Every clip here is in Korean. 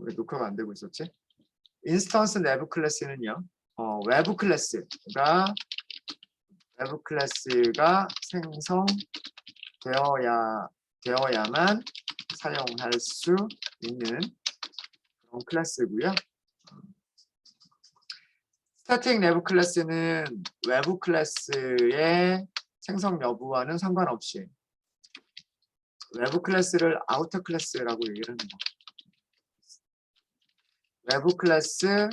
왜 녹화가 안 되고 있었지? 인스턴스 내부 클래스는요. 외부 클래스가 생성되어야만 사용할 수 있는 그런 클래스고요. 스태틱 내부 클래스는 외부 클래스의 생성 여부와는 상관없이 외부 클래스를 아우터 클래스라고 얘기를 합니다. 외부 클래스의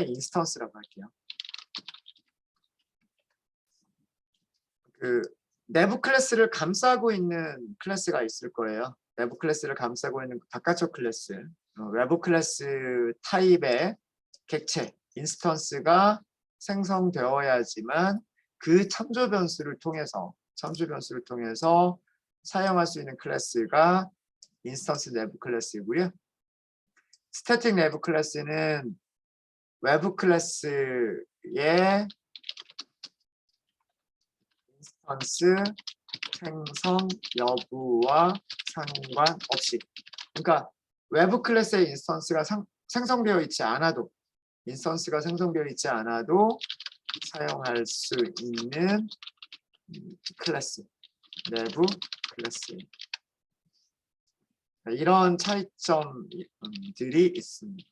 인스턴스라고 할게요. 그 내부 클래스를 감싸고 있는 클래스가 있을 거예요. 내부 클래스를 감싸고 있는 바깥쪽 클래스, 외부 클래스 타입의 객체, 인스턴스가 생성되어야지만 그 참조 변수를 통해서 사용할 수 있는 클래스가 인스턴스 내부 클래스이고요. 스태틱 내부 클래스는 외부 클래스의 인스턴스 생성 여부와 상관없이, 그러니까 외부 클래스의 인스턴스가 생성되어 있지 않아도 사용할 수 있는 클래스, 내부 클래스. 이런 차이점들이 있습니다.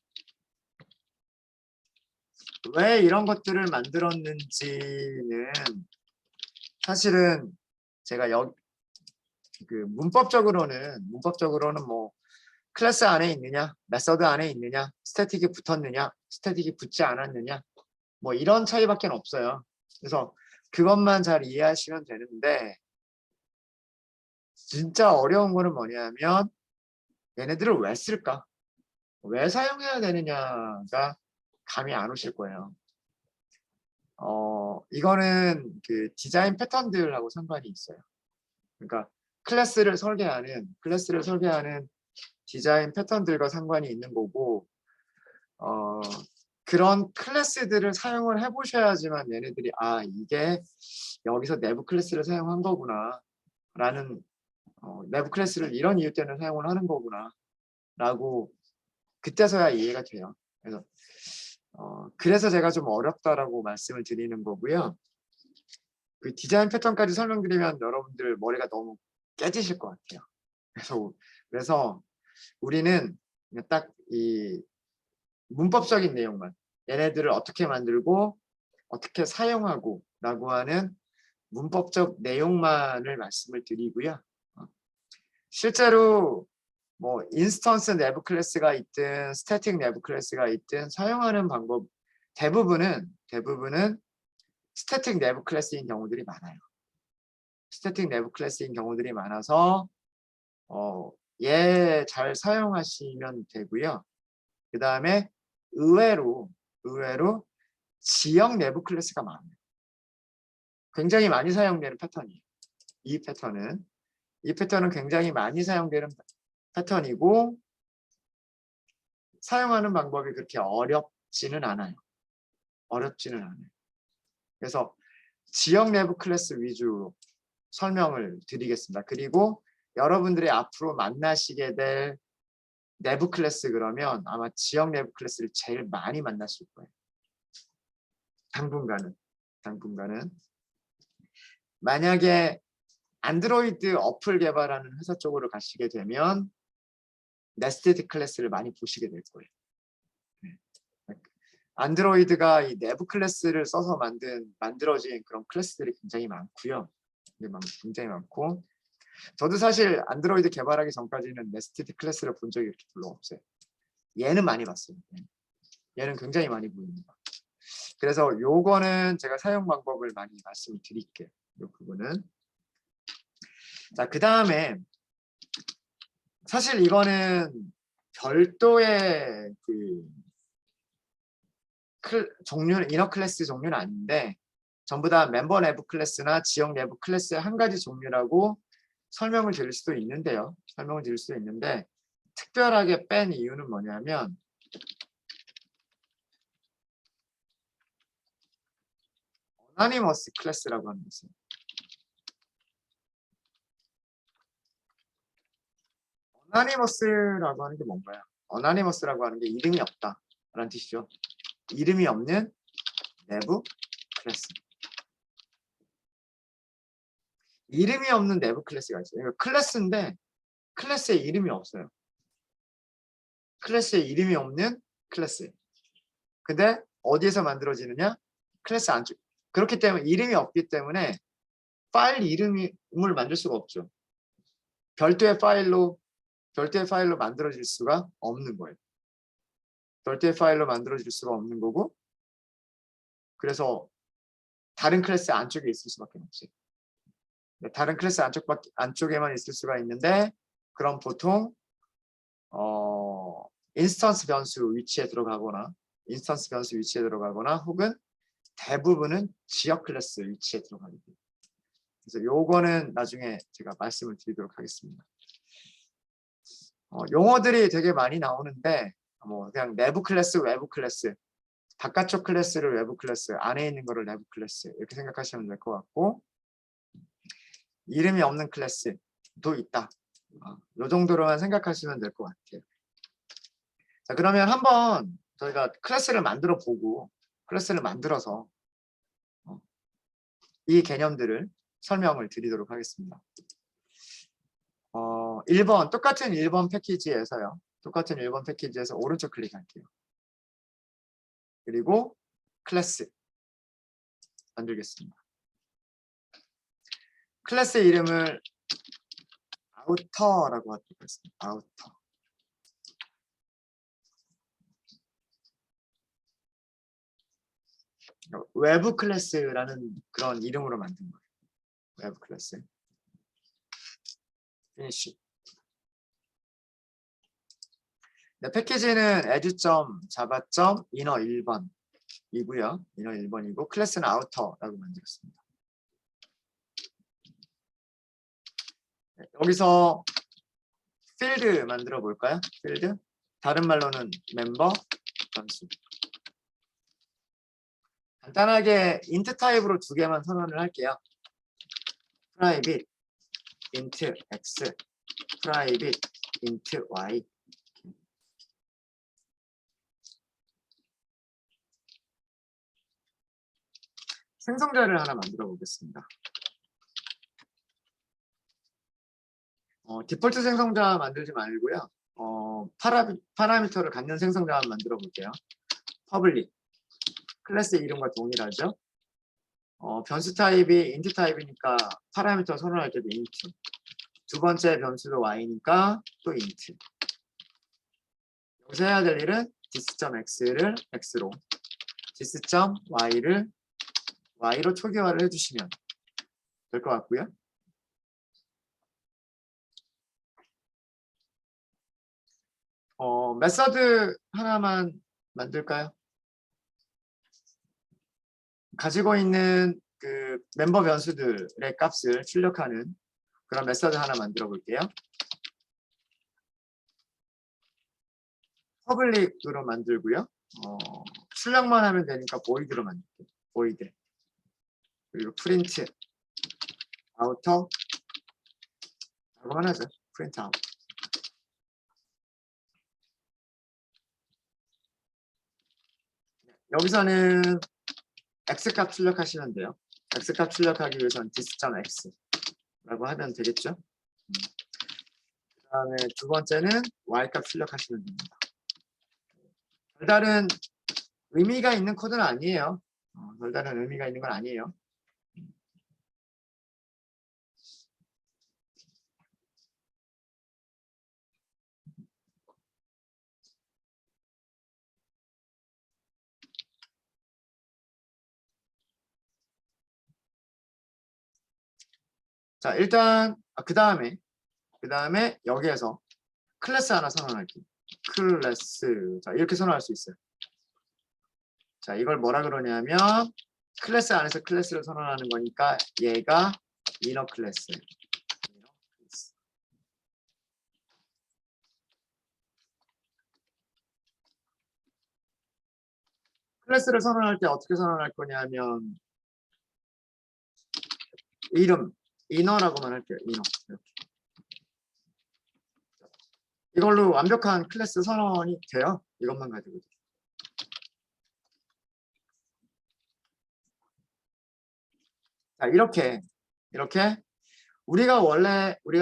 왜 이런 것들을 만들었는지는 사실은 제가 문법적으로는 뭐 클래스 안에 있느냐, 메서드 안에 있느냐, 스태틱이 붙었느냐, 스태틱이 붙지 않았느냐, 뭐 이런 차이밖에 없어요. 그래서 그것만 잘 이해하시면 되는데, 진짜 어려운 거는 뭐냐면 얘네들을 왜 쓸까? 왜 사용해야 되느냐가 감이 안 오실 거예요. 이거는 그 디자인 패턴들하고 상관이 있어요. 그러니까 클래스를 설계하는 디자인 패턴들과 상관이 있는 거고, 그런 클래스들을 사용을 해보셔야지만 얘네들이 이게 여기서 내부 클래스를 사용한 거구나 라는, 내부 클래스를 이런 이유 때문에 사용을 하는 거구나 라고 그때서야 이해가 돼요. 그래서 제가 좀 어렵다라고 말씀을 드리는 거고요. 그 디자인 패턴까지 설명드리면 여러분들 머리가 너무 깨지실 것 같아요. 그래서 우리는 딱 이 문법적인 내용만, 얘네들을 어떻게 만들고 어떻게 사용하고 라고 하는 문법적 내용만을 말씀을 드리고요. 실제로 뭐 인스턴스 내부 클래스가 있든 스태틱 내부 클래스가 있든 사용하는 방법 대부분은 스태틱 내부 클래스인 경우들이 많아요. 스태틱 내부 클래스인 경우들이 많아서 얘 잘 사용하시면 되고요. 그 다음에 의외로 지역 내부 클래스가 많아요. 굉장히 많이 사용되는 패턴이에요. 이 패턴은 굉장히 많이 사용되는 패턴이고, 사용하는 방법이 그렇게 어렵지는 않아요. 그래서 지역 내부 클래스 위주로 설명을 드리겠습니다. 그리고 여러분들이 앞으로 만나시게 될 내부 클래스, 그러면 아마 지역 내부 클래스를 제일 많이 만나실 거예요. 당분간은. 만약에 안드로이드 어플 개발하는 회사 쪽으로 가시게 되면 네스티드 클래스를 많이 보시게 될 거예요. 안드로이드가 이 내부 클래스를 써서 만들어진 그런 클래스들이 굉장히 많고요. 굉장히 많고, 저도 사실 안드로이드 개발하기 전까지는 네스티드 클래스를 본 적이 이렇게 별로 없어요. 얘는 많이 봤어요. 얘는 굉장히 많이 보입니다. 그래서 요거는 제가 사용 방법을 많이 말씀을 드릴게요. 요 부분은. 자, 그 다음에 사실 이거는 별도의 이너 클래스 종류는 아닌데, 전부 다 멤버 내부 클래스나 지역 내부 클래스의 한 가지 종류라고 설명을 드릴 수도 있는데요. 특별하게 뺀 이유는 뭐냐면, 어나니머스 클래스라고 하는 게 있어요. 어나니머스라고 하는 게 뭔가요? 어나니머스라고 하는 게 이름이 없다 라는 뜻이죠. 이름이 없는 내부 클래스. 이름이 없는 내부 클래스가 있어요. 그러니까 클래스인데 클래스에 이름이 없어요. 클래스에 이름이 없는 클래스. 근데 어디에서 만들어지느냐? 클래스 안쪽. 그렇기 때문에 이름이 없기 때문에 파일 이름을 만들 수가 없죠. 별도의 파일로 만들어질 수가 없는 거예요. 별도의 파일로 만들어질 수가 없는 거고, 그래서 다른 클래스 안쪽에 있을 수밖에 없어요. 다른 클래스 안쪽에만 있을 수가 있는데, 그럼 보통 인스턴스 변수 위치에 들어가거나 혹은 대부분은 지역 클래스 위치에 들어가게 돼요. 그래서 요거는 나중에 제가 말씀을 드리도록 하겠습니다. 용어들이 되게 많이 나오는데 뭐 그냥 내부 클래스, 외부 클래스, 바깥쪽 클래스를 외부 클래스, 안에 있는 거를 내부 클래스 이렇게 생각하시면 될 것 같고, 이름이 없는 클래스도 있다. 요 정도로만 생각하시면 될 것 같아요. 자, 그러면 한번 저희가 클래스를 만들어 보고 클래스를 만들어서 이 개념들을 설명을 드리도록 하겠습니다. 1번 똑같은 1번 패키지에서요. 똑같은 1번 패키지에서 오른쪽 클릭할게요. 그리고 클래스 만들겠습니다. 클래스 이름을 아우터라고 하도록 하겠습니다. 아우터. 외부 클래스라는 그런 이름으로 만든 거예요. 외부 클래스. 피니쉬. 네, 패키지는 add.java.inner 1번이고요. inner 1번이고 클래스는 outer라고 만들었습니다. 네, 여기서 필드 만들어 볼까요? 필드. 다른 말로는 멤버 변수. 간단하게 int 타입으로 두 개만 선언을 할게요. private int x, private int y. 생성자를 하나 만들어 보겠습니다. 디폴트 생성자 만들지 말고요. 파라미터를 갖는 생성자만 만들어 볼게요. public. 클래스 이름과 동일하죠. 변수 타입이 int 타입이니까 파라미터 선언할 때도 int. 두 번째 변수도 y니까 또 int. 여기서 해야 될 일은 this.x를 x로, this.y를 y로 초기화를 해주시면 될 것 같고요. 메서드 하나만 만들까요? 가지고 있는 그 멤버 변수들의 값을 출력하는 그런 메서드 하나 만들어 볼게요. 퍼블릭으로 만들고요. 출력만 하면 되니까 void로 만들게요. void. 그리고 print outer 라고만 하죠. print out. 여기서는 x값 출력하시면 돼요. x값 출력하기 위해서는 this.x 라고 하면 되겠죠. 그 다음에 두 번째는 y값 출력하시면 됩니다. 별다른 의미가 있는 코드는 아니에요. 별다른 의미가 있는 건 아니에요. 자, 일단 그 다음에 여기에서 클래스 하나 선언할게요. 클래스. 자, 이렇게 선언할 수 있어요. 자, 이걸 뭐라 그러냐면 클래스 안에서 클래스를 선언하는 거니까 얘가 이너 클래스. 클래스를 선언할 때 어떻게 선언할 거냐면 이름 이너라고만 할게요. 이너. 이렇게. 이걸로 완벽한 클래스 선언이 돼요. 이것만 가지고. 자, 이렇게 우리가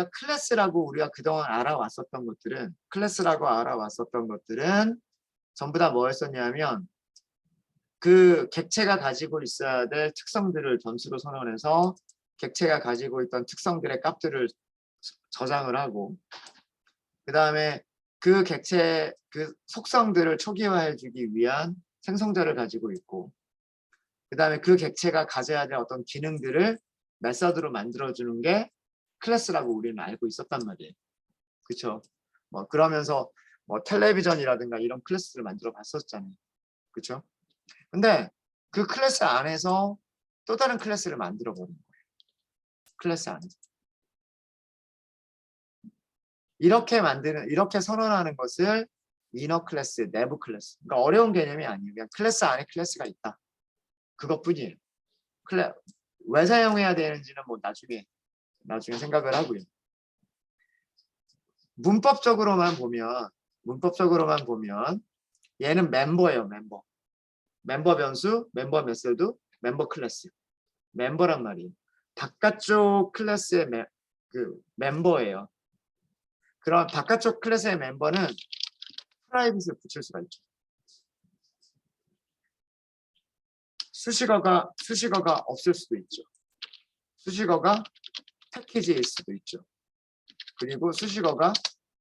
클래스라고 우리가 그동안 알아왔었던 것들은 전부 다 뭐였었냐면 그 객체가 가지고 있어야 될 특성들을 변수로 선언해서 객체가 가지고 있던 특성들의 값들을 저장을 하고, 그 다음에 그 객체 그 속성들을 초기화해 주기 위한 생성자를 가지고 있고, 그 다음에 그 객체가 가져야 될 어떤 기능들을 메서드로 만들어주는 게 클래스라고 우리는 알고 있었단 말이에요. 그렇죠? 뭐 그러면서 뭐 텔레비전이라든가 이런 클래스를 만들어 봤었잖아요. 그렇죠? 근데 그 클래스 안에서 또 다른 클래스를 만들어 버린 거예요. 클래스 안에서. 이렇게 선언하는 것을 이너 클래스, 내부 클래스. 그러니까 어려운 개념이 아니에요. 그냥 클래스 안에 클래스가 있다. 그것뿐이에요. 왜 사용해야 되는지는 뭐 나중에 생각을 하고요. 문법적으로만 보면 얘는 멤버예요. 멤버 변수, 멤버 메소드, 멤버 클래스. 멤버란 말이에요. 바깥쪽 클래스의 멤버예요. 그럼 바깥쪽 클래스의 멤버는 프라이빗을 붙일 수가 있죠. 수식어가 없을 수도 있죠. 수식어가 패키지일 수도 있죠. 그리고 수식어가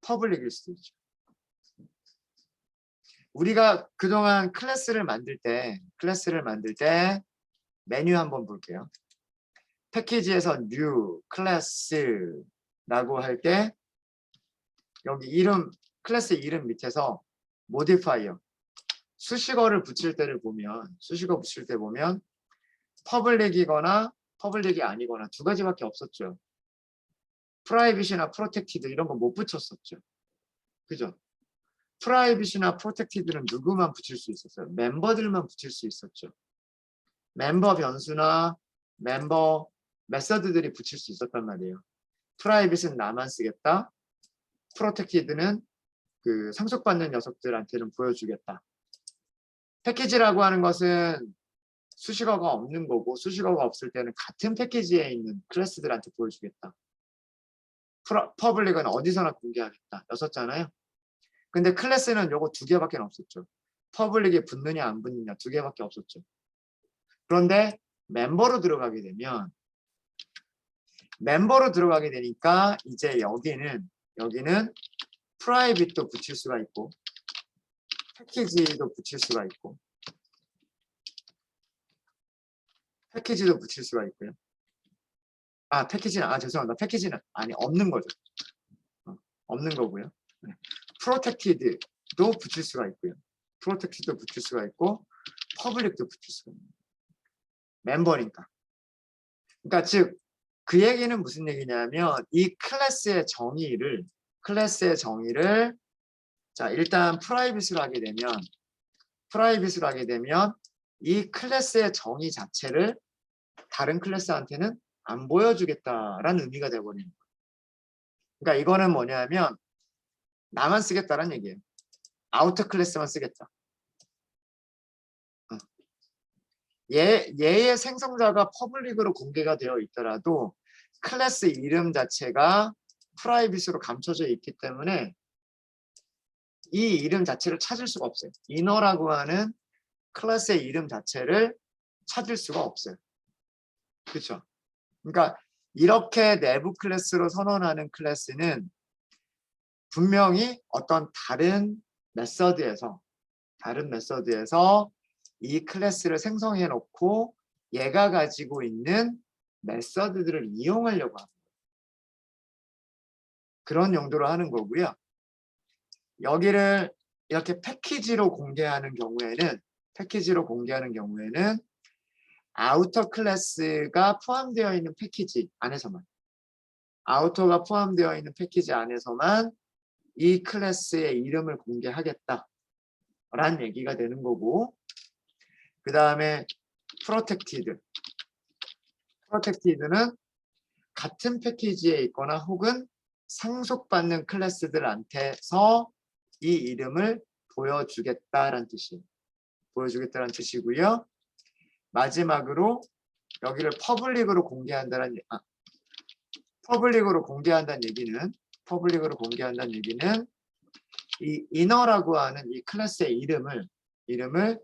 퍼블릭일 수도 있죠. 우리가 그동안 클래스를 만들 때 메뉴 한번 볼게요. 패키지에서 new 클래스라고 할 때 여기 클래스 이름 밑에서 modifier 수식어를 붙일 때 보면 퍼블릭이거나 퍼블릭이 아니거나 두 가지밖에 없었죠. 프라이빗이나 프로텍티드 이런 거 못 붙였었죠. 그죠? 프라이빗이나 프로텍티드는 누구만 붙일 수 있었어요? 멤버들만 붙일 수 있었죠. 멤버 변수나 멤버 메서드들이 붙일 수 있었단 말이에요. 프라이빗은 나만 쓰겠다. 프로텍티드는 그 상속받는 녀석들한테는 보여주겠다. 패키지라고 하는 것은 수식어가 없는 거고, 수식어가 없을 때는 같은 패키지에 있는 클래스들한테 보여주겠다. 퍼블릭은 어디서나 공개하겠다. 였었잖아요. 근데 클래스는 요거 두 개밖에 없었죠. 퍼블릭이 붙느냐 안 붙느냐 두 개밖에 없었죠. 그런데 멤버로 들어가게 되니까 이제 여기는 프라이빗도 붙일 수가 있고 패키지도 붙일 수가 있고 패키지도 붙일 수가 있고요. 죄송합니다. 패키지는 없는 거죠. 없는 거고요. 프로텍티드도 붙일 수가 있고요. 프로텍티드도 붙일 수가 있고 퍼블릭도 붙일 수가 있는 멤버니까. 그러니까 즉 그 얘기는 무슨 얘기냐면 이 클래스의 정의를 자 일단 프라이빗으로 하게 되면 이 클래스의 정의 자체를 다른 클래스한테는 안 보여주겠다라는 의미가 되어버리는 거예요. 그러니까 이거는 뭐냐면 나만 쓰겠다라는 얘기예요. 아우터 클래스만 쓰겠다. 얘의 생성자가 퍼블릭으로 공개가 되어 있더라도 클래스 이름 자체가 프라이빗으로 감춰져 있기 때문에 이 이름 자체를 찾을 수가 없어요. 이너라고 하는 클래스의 이름 자체를 찾을 수가 없어요. 그렇죠? 그러니까 이렇게 내부 클래스로 선언하는 클래스는 분명히 어떤 다른 메서드에서 이 클래스를 생성해 놓고 얘가 가지고 있는 메서드들을 이용하려고 합니다. 그런 용도로 하는 거고요. 여기를 이렇게 패키지로 공개하는 경우에는 아우터 클래스가 포함되어 있는 패키지 안에서만 아우터가 포함되어 있는 패키지 안에서만 이 클래스의 이름을 공개하겠다라는 얘기가 되는 거고, 그 다음에 프로텍티드는 같은 패키지에 있거나 혹은 상속받는 클래스들한테서 이 이름을 보여주겠다라는 뜻이에요. 보여주겠다는 뜻이고요. 마지막으로 여기를 퍼블릭으로 공개한다는 퍼블릭으로 공개한다는 얘기는 이 이너라고 하는 이 클래스의 이름을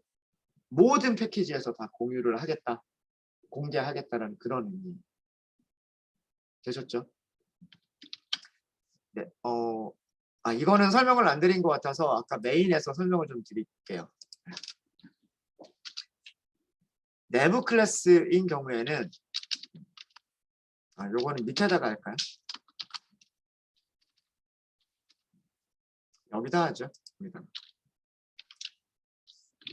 모든 패키지에서 다 공유를 하겠다, 공개하겠다라는 그런 의미. 되셨죠? 네. 이거는 설명을 안 드린 것 같아서 아까 메인에서 설명을 좀 드릴게요. 내부 클래스인 경우에는 요거는 밑에다가 할까요? 여기다 하죠. 여기다.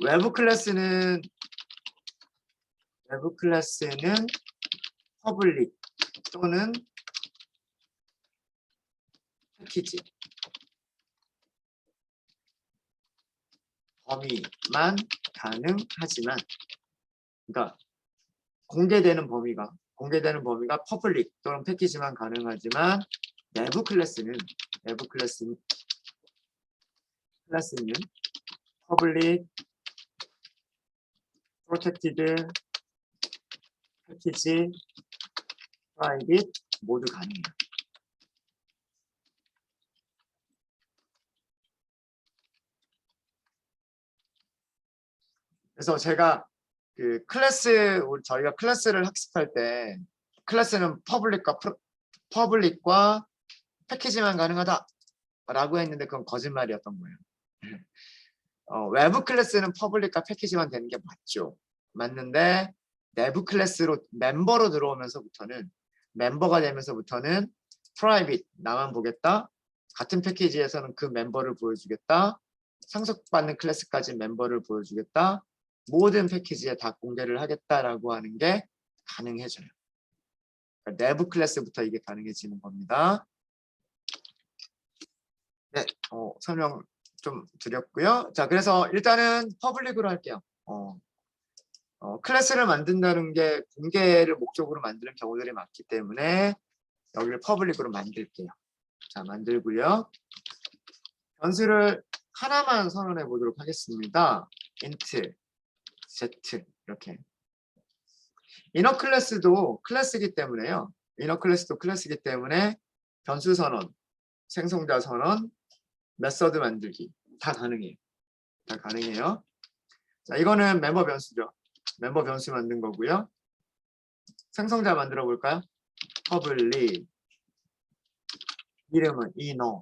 외부 클래스는 퍼블릭 또는 패키지 범위만 가능하지만, 그러니까 공개되는 범위가 퍼블릭 또는 패키지만 가능하지만 내부 클래스는 퍼블릭, 프로텍티드, 패키지, 프라이빗 모두 가능해요. 그래서 제가 저희가 클래스를 학습할 때 클래스는 퍼블릭과 패키지만 가능하다라고 했는데 그건 거짓말이었던 거예요. 외부 클래스는 퍼블릭과 패키지만 되는 게 맞죠. 맞는데 내부 클래스로 멤버가 되면서부터는 프라이빗 나만 보겠다. 같은 패키지에서는 그 멤버를 보여주겠다. 상속받는 클래스까지 멤버를 보여주겠다. 모든 패키지에 다 공개를 하겠다라고 하는 게 가능해져요. 그러니까 내부 클래스부터 이게 가능해지는 겁니다. 네, 설명 좀 드렸고요. 자, 그래서 일단은 퍼블릭으로 할게요. 클래스를 만든다는 게 공개를 목적으로 만드는 경우들이 많기 때문에 여기를 퍼블릭으로 만들게요. 자, 만들고요. 변수를 하나만 선언해 보도록 하겠습니다. int z 이렇게. 이너 클래스도 클래스이기 때문에요. 변수 선언, 생성자 선언, 메서드 만들기 다 가능해요. 자, 이거는 멤버 변수죠. 멤버 변수 만든 거고요. 생성자 만들어 볼까요? public, 이름은 inner,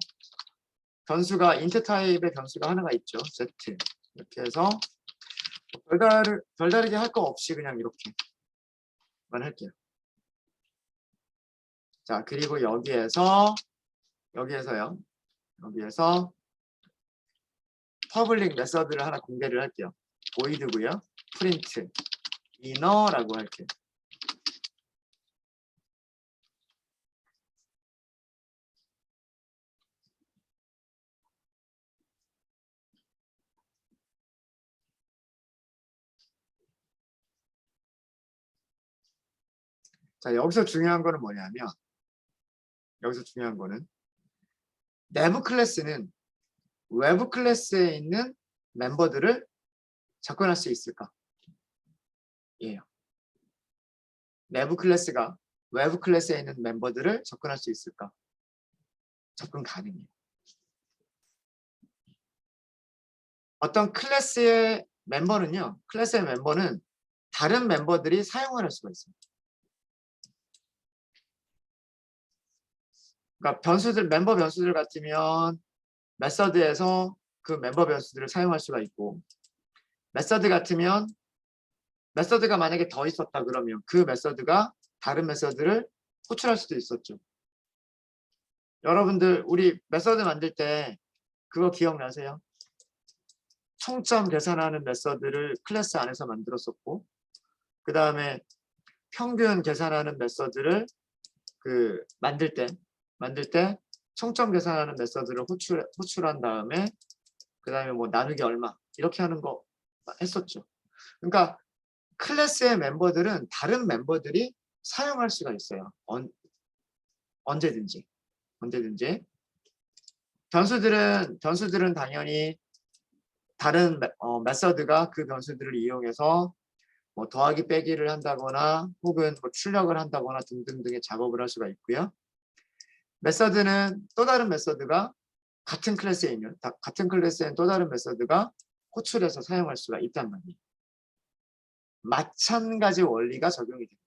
변수가 int 타입의 변수가 하나가 있죠. z. 이렇게 해서 별다르게 할 거 없이 그냥 이렇게만 할게요. 자, 그리고 여기에서 퍼블릭 메서드를 하나 공개를 할게요. void고요. print inner라고 할게요. 자, 여기서 중요한 거는 뭐냐면, 내부 클래스는 외부 클래스에 있는 멤버들을 접근할 수 있을까? 예요. 내부 클래스가 외부 클래스에 있는 멤버들을 접근할 수 있을까? 접근 가능해요. 어떤 클래스의 멤버는 다른 멤버들이 사용할 수가 있습니다. 그러니까 멤버 변수들 같으면 메서드에서 그 멤버 변수들을 사용할 수가 있고, 메서드 같으면 메서드가 만약에 더 있었다 그러면 그 메서드가 다른 메서드를 호출할 수도 있었죠. 여러분들 우리 메서드 만들 때 그거 기억나세요? 총점 계산하는 메서드를 클래스 안에서 만들었었고, 그 다음에 평균 계산하는 메서드를 만들 때 총점 계산하는 메서드를 호출한 다음에 그 다음에 뭐 나누기 얼마 이렇게 하는 거 했었죠. 그러니까 클래스의 멤버들은 다른 멤버들이 사용할 수가 있어요. 언제든지. 언제든지. 변수들은 당연히 다른 메서드가 그 변수들을 이용해서 뭐 더하기 빼기를 한다거나 혹은 뭐 출력을 한다거나 등등등의 작업을 할 수가 있고요. 메서드는 또 다른 메서드가 같은 클래스에 또 다른 메서드가 호출해서 사용할 수가 있단 말이에요. 마찬가지 원리가 적용이 됩니다.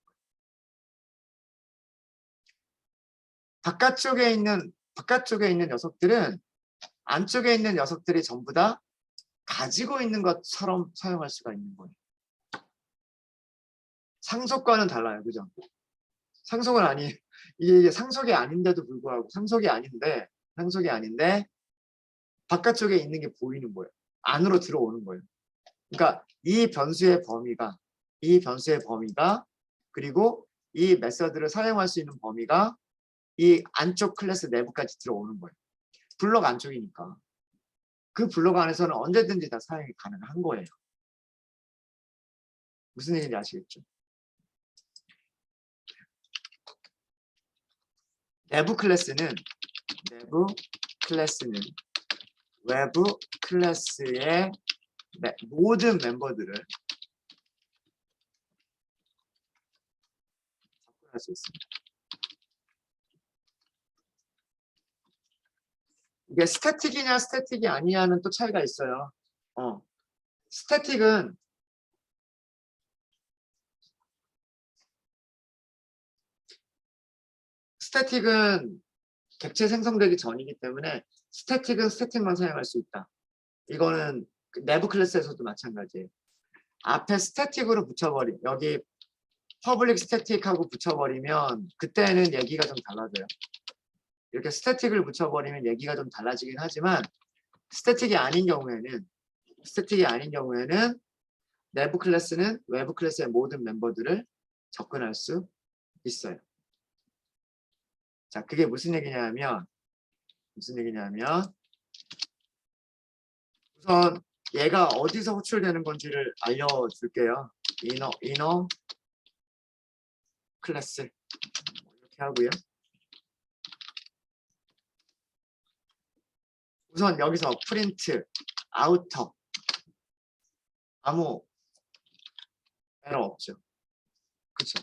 바깥쪽에 있는 녀석들은 안쪽에 있는 녀석들이 전부 다 가지고 있는 것처럼 사용할 수가 있는 거예요. 상속과는 달라요. 그죠? 상속은 이게 상속이 아닌데도 불구하고 상속이 아닌데 바깥쪽에 있는 게 보이는 거예요. 안으로 들어오는 거예요. 그러니까 이 변수의 범위가 그리고 이 메서드를 사용할 수 있는 범위가 이 안쪽 클래스 내부까지 들어오는 거예요. 블록 안쪽이니까. 그 블록 안에서는 언제든지 다 사용이 가능한 거예요. 무슨 얘기인지 아시겠죠? 내부 클래스는 외부 클래스의 모든 멤버들을 접근할 수 있습니다. 이게 스태틱이냐 스태틱이 아니냐는 또 차이가 있어요. 스태틱은 객체 생성되기 전이기 때문에 스태틱은 스태틱만 사용할 수 있다. 이거는 내부 클래스에서도 마찬가지예요. 앞에 스태틱으로 붙여버리면 여기 퍼블릭 스태틱하고 붙여버리면 그때는 얘기가 좀 달라져요. 이렇게 스태틱을 붙여버리면 얘기가 좀 달라지긴 하지만 스태틱이 아닌 경우에는 내부 클래스는 외부 클래스의 모든 멤버들을 접근할 수 있어요. 자, 그게 무슨 얘기냐면 우선 얘가 어디서 호출되는 건지를 알려줄게요. 이너 클래스 이렇게 하고요. 우선 여기서 프린트 아우터 아무 에러 없죠. 그쵸?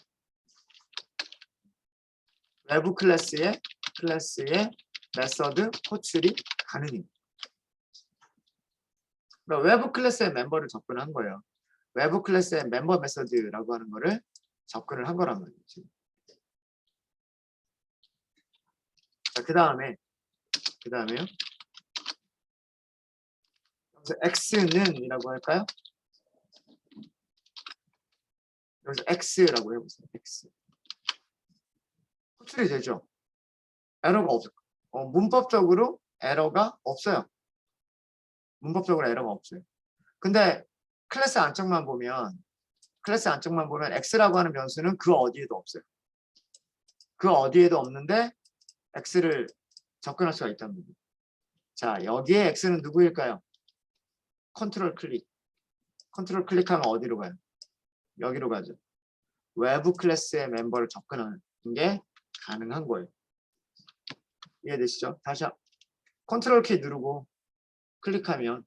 외부 클래스의 메서드 호출이 가능해요. 외부 클래스의 멤버를 접근한 거예요. 외부 클래스의 멤버 메서드라고 하는 거를 접근을 한 거란 말이죠. 자, 그 다음에요. 여기서 x는 이라고 할까요? 여기서 x라고 해보세요. x. 호출이 되죠. 에러가 없어요. 문법적으로 에러가 없어요. 근데 클래스 안쪽만 보면 x라고 하는 변수는 그 어디에도 없어요. 그 어디에도 없는데 x를 접근할 수가 있다는 거죠. 자, 여기에 x는 누구일까요? 컨트롤 클릭하면 어디로 가요? 여기로 가죠. 외부 클래스의 멤버를 접근하는 게 가능한 거예요. 이해되시죠? 다시 컨트롤 키 누르고 클릭하면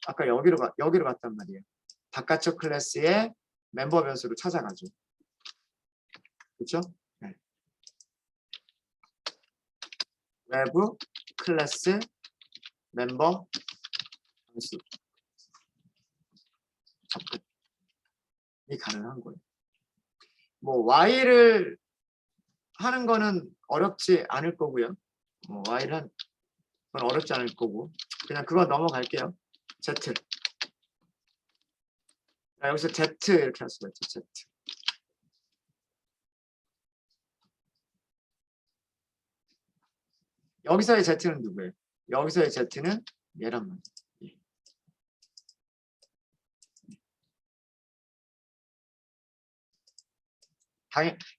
아까 여기로 갔단 말이에요. 바깥쪽 클래스의 멤버 변수로 찾아가죠. 그렇죠? 네. 외부 클래스 멤버 변수 접근이 가능한 거예요. 뭐 Y를 하는 거는 어렵지 않을 거고요. Y를 하는 건 어렵지 않을 거고 그냥 그거 넘어갈게요. Z. 자, 여기서 Z 이렇게 할 수가 있죠. Z. 여기서의 Z는 누구예요? 여기서의 Z는 얘란 말이에요.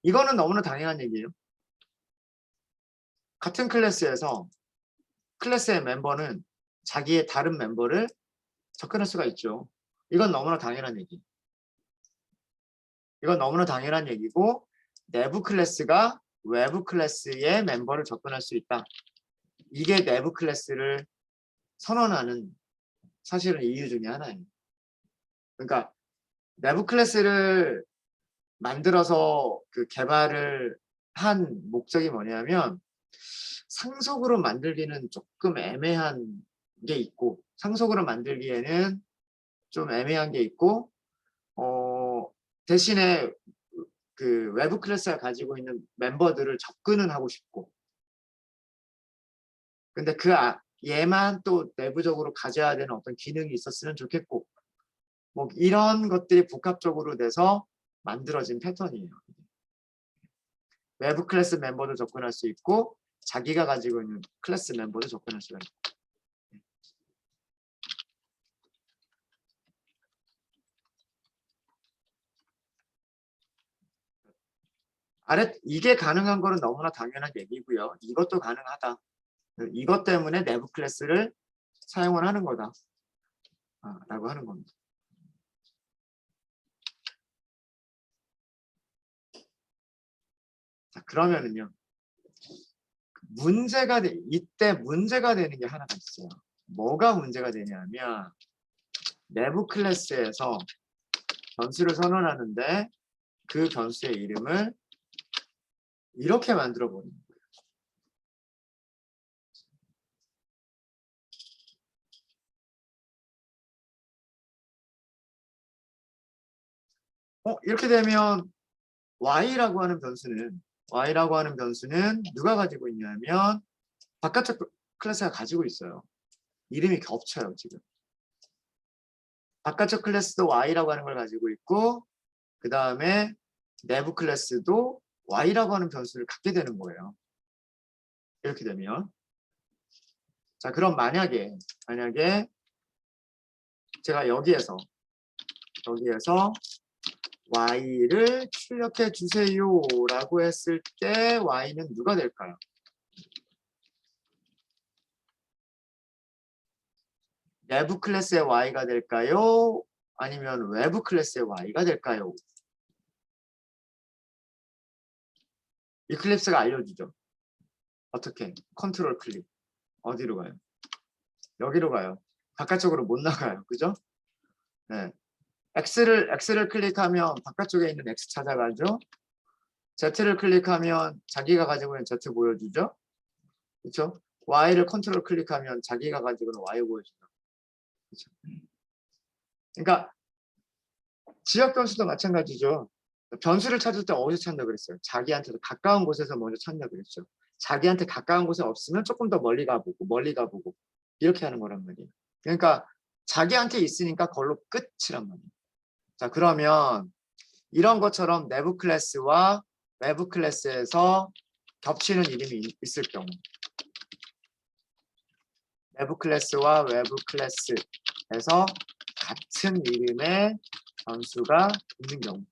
이거는 너무나 당연한 얘기예요. 같은 클래스에서 클래스의 멤버는 자기의 다른 멤버를 접근할 수가 있죠. 이건 너무나 당연한 얘기고 내부 클래스가 외부 클래스의 멤버를 접근할 수 있다. 이게 내부 클래스를 선언하는 사실은 이유 중에 하나예요. 그러니까 내부 클래스를 만들어서 그 개발을 한 목적이 뭐냐면 상속으로 만들기는 조금 애매한 게 있고 상속으로 만들기에는 좀 애매한 게 있고 대신에 그 외부 클래스가 가지고 있는 멤버들을 접근은 하고 싶고 근데 얘만 또 내부적으로 가져야 되는 어떤 기능이 있었으면 좋겠고 뭐 이런 것들이 복합적으로 돼서 만들어진 패턴이에요. 외부 클래스 멤버도 접근할 수 있고 자기가 가지고 있는 클래스 멤버도 접근할 수가 있고 이게 가능한 거는 너무나 당연한 얘기고요. 이것도 가능하다. 이것 때문에 내부 클래스를 사용을 하는 거다. 라고 하는 겁니다. 자, 그러면은요. 이때 문제가 되는 게 하나가 있어요. 뭐가 문제가 되냐면 내부 클래스에서 변수를 선언하는데 그 변수의 이름을 이렇게 만들어 버리는 거예요. 이렇게 되면 y라고 하는 변수는 누가 가지고 있냐면 바깥쪽 클래스가 가지고 있어요. 이름이 겹쳐요, 지금. 바깥쪽 클래스도 y라고 하는 걸 가지고 있고 그 다음에 내부 클래스도 y라고 하는 변수를 갖게 되는 거예요. 이렇게 되면 자 그럼 만약에 제가 여기에서 y를 출력해 주세요 라고 했을 때 y는 누가 될까요? 내부 클래스의 y가 될까요? 아니면 외부 클래스의 y가 될까요? 이클립스가 알려주죠. 어떻게? 컨트롤 클릭. 어디로 가요? 여기로 가요. 바깥쪽으로 못 나가요. 그죠? 네. X를 클릭하면 바깥쪽에 있는 X 찾아가죠. Z를 클릭하면 자기가 가지고 있는 Z 보여주죠. 그렇죠? Y를 컨트롤 클릭하면 자기가 가지고 있는 Y 보여주죠. 그렇죠? 그러니까 지역 변수도 마찬가지죠. 변수를 찾을 때 어디서 찾나 그랬어요? 자기한테 가까운 곳에서 먼저 찾나 그랬죠. 자기한테 가까운 곳에 없으면 조금 더 멀리 가보고 이렇게 하는 거란 말이에요. 그러니까 자기한테 있으니까 그걸로 끝이란 말이에요. 자 그러면 이런 것처럼 내부 클래스와 외부 클래스에서 겹치는 이름이 있을 경우 내부 클래스와 외부 클래스에서 같은 이름의 변수가 있는 경우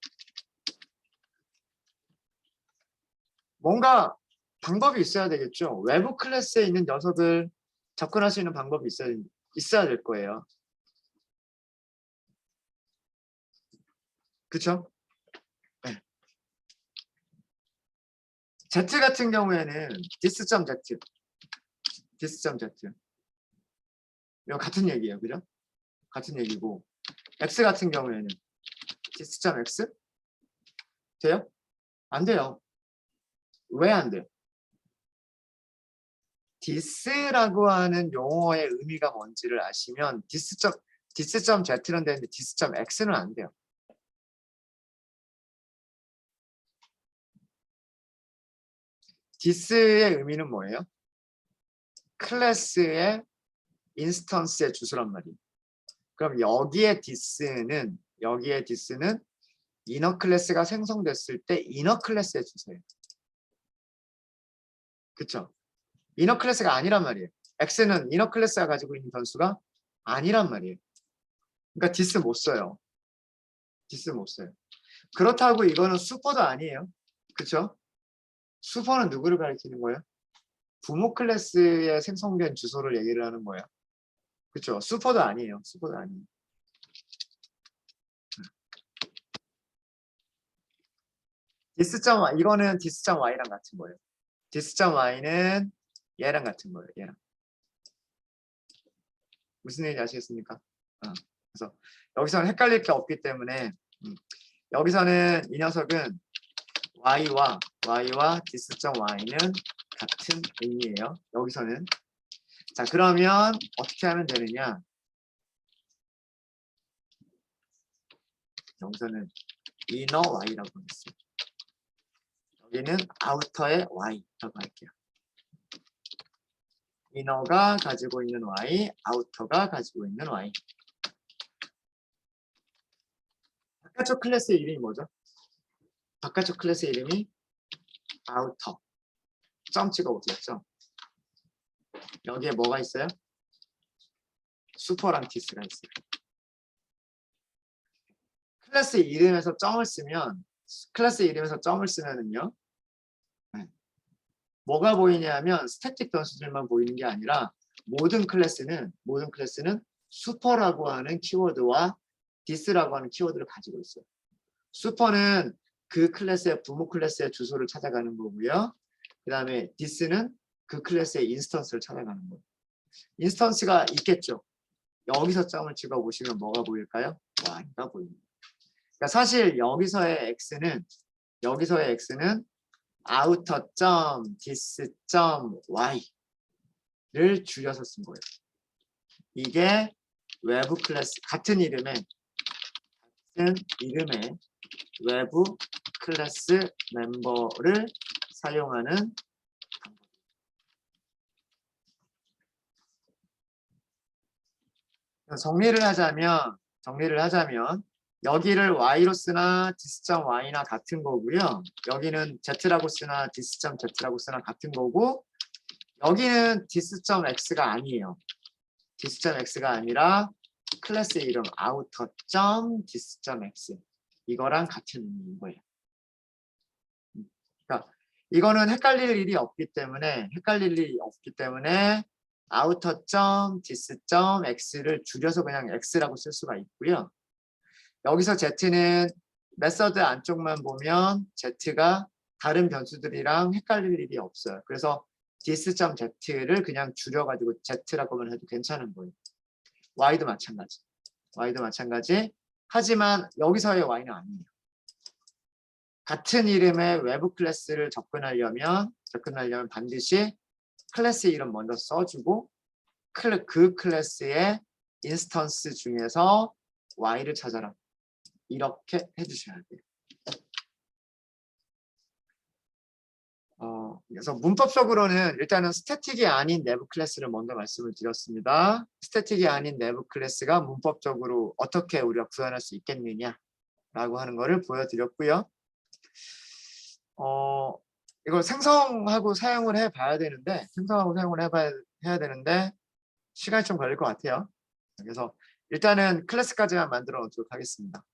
뭔가 방법이 있어야 되겠죠. 외부 클래스에 있는 녀석을 접근할 수 있는 방법이 있어야 될 거예요. 그쵸? 네. Z 같은 경우에는 dis.z 이거 같은 얘기예요. 그죠? 같은 얘기고 X 같은 경우에는 dis.x 돼요? 안 돼요. 왜 안 돼요? 디스라고 하는 용어의 의미가 뭔지를 아시면 dis.z는 되는데 dis.x는 안 돼요. 디스의 의미는 뭐예요? 클래스의 인스턴스의 주소란 말이에요. 그럼 여기에 디스는 이너 클래스가 생성됐을 때 이너 클래스의 주소예요. 그쵸? 이너 클래스가 아니란 말이에요. X는 이너 클래스가 가지고 있는 변수가 아니란 말이에요. 그러니까 디스 못 써요. 그렇다고 이거는 슈퍼도 아니에요. 그쵸? 슈퍼는 누구를 가리키는 거예요? 부모 클래스에 생성된 주소를 얘기를 하는 거예요. 그쵸? 슈퍼도 아니에요. dis.y 이거는 dis.y랑 같은 거예요. dis.y는 얘랑 같은 거예요. 얘랑. 무슨 얘기인지 아시겠습니까? 그래서 여기서는 헷갈릴 게 없기 때문에 여기서는 이 녀석은 y와 dis.y는 같은 의미예요. 여기서는. 자, 그러면 어떻게 하면 되느냐? 여기서는 inner y라고 했어요. 여기는 outer의 y라고 할게요. inner가 가지고 있는 y, outer가 가지고 있는 y. 바깥쪽 클래스의 이름이 뭐죠? 바깥쪽 클래스의 이름이 outer. 점 찍어보겠죠? 여기에 뭐가 있어요? 슈퍼랑 디스가 있어요. 클래스 이름에서 점을 쓰면은요, 뭐가 보이냐면 스태틱 변수들만 보이는 게 아니라 모든 클래스는 슈퍼라고 하는 키워드와 디스라고 하는 키워드를 가지고 있어요. 슈퍼는 그 클래스의 부모 클래스의 주소를 찾아가는 거고요. 그 다음에 디스는 그 클래스의 인스턴스를 찾아가는 거예요. 인스턴스가 있겠죠. 여기서 점을 찍어 보시면 뭐가 보일까요? y가 보입니다. 그러니까 사실 여기서의 x는 outer.dis.y를 줄여서 쓴 거예요. 이게 외부 클래스 같은 이름의 외부 클래스 멤버를 사용하는 방법. 정리를 하자면 여기를 y로 쓰나 dis.y나 같은 거고요. 여기는 z라고 쓰나 dis.z라고 쓰나 같은 거고, 여기는 dis.x가 아니에요. dis.x가 아니라 클래스 이름 outer.dis.x 이거랑 같은 의미인 거예요. 그러니까 이거는 헷갈릴 일이 없기 때문에 outer.dis.x를 줄여서 그냥 x라고 쓸 수가 있고요. 여기서 z는 메서드 안쪽만 보면 z가 다른 변수들이랑 헷갈릴 일이 없어요. 그래서 dis.z를 그냥 줄여가지고 z라고만 해도 괜찮은 거예요. y도 마찬가지. 하지만 여기서의 y는 아니에요. 같은 이름의 외부 클래스를 접근하려면 반드시 클래스 이름 먼저 써주고 그 클래스의 인스턴스 중에서 y를 찾아라. 이렇게 해주셔야 돼요. 그래서 문법적으로는 일단은 스태틱이 아닌 내부 클래스를 먼저 말씀을 드렸습니다. 스태틱이 아닌 내부 클래스가 문법적으로 어떻게 우리가 구현할 수 있겠느냐라고 하는 것을 보여드렸고요. 이걸 생성하고 사용을 해봐야 되는데 해야 되는데 시간이 좀 걸릴 것 같아요. 그래서 일단은 클래스까지만 만들어 놓도록 하겠습니다.